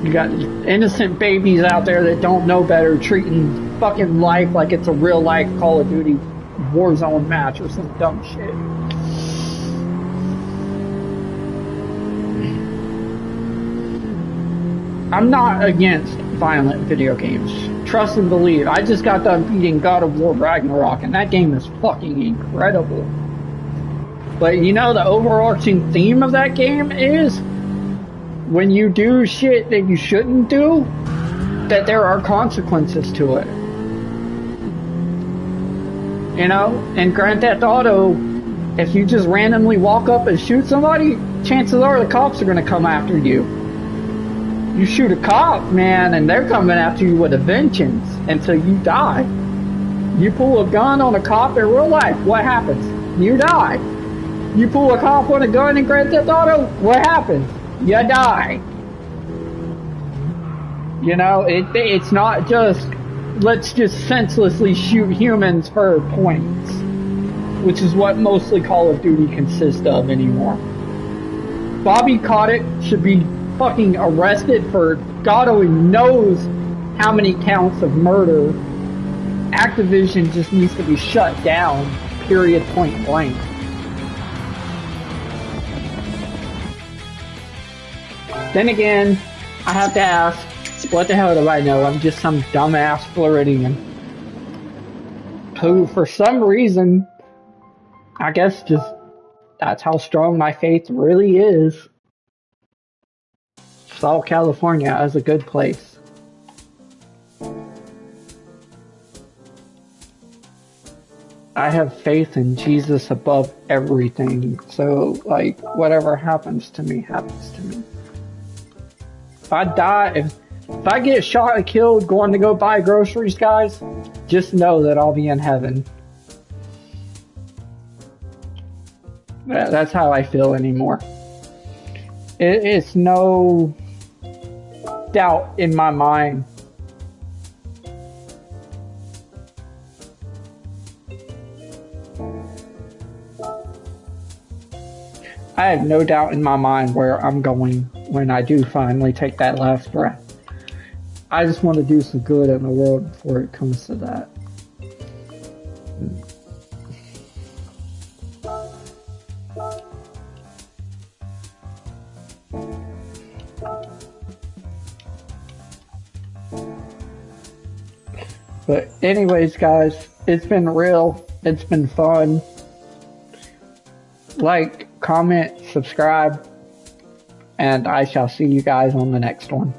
You got innocent babies out there that don't know better, treating fucking life like it's a real life Call of Duty Warzone match or some dumb shit. I'm not against violent video games. Trust and believe. I just got done beating God of War Ragnarok, and that game is fucking incredible. But you know, the overarching theme of that game is when you do shit that you shouldn't do, that there are consequences to it. You know, in Grand Theft Auto, if you just randomly walk up and shoot somebody, chances are the cops are going to come after you. You shoot a cop, man, and they're coming after you with a vengeance until you die. You pull a gun on a cop in real life, what happens? You die. You pull a cop with a gun in Grand Theft Auto, what happens? You die. You know, it's not just, let's just senselessly shoot humans for points, which is what mostly Call of Duty consists of anymore. Bobby Kotick should be fucking arrested for God only knows how many counts of murder. Activision just needs to be shut down, period, point blank. Then again, I have to ask, what the hell do I know? I'm just some dumbass Floridian who, for some reason, I guess just that's how strong my faith really is. Saw California as a good place. I have faith in Jesus above everything. So, like, whatever happens to me, happens to me. If I die, if I get shot and killed going to go buy groceries, guys, just know that I'll be in heaven. That's how I feel anymore. It's no doubt in my mind. I have no doubt in my mind where I'm going when I do finally take that last breath. I just want to do some good in the world before it comes to that. But anyways, guys, it's been real. It's been fun. Like, comment, subscribe, and I shall see you guys on the next one.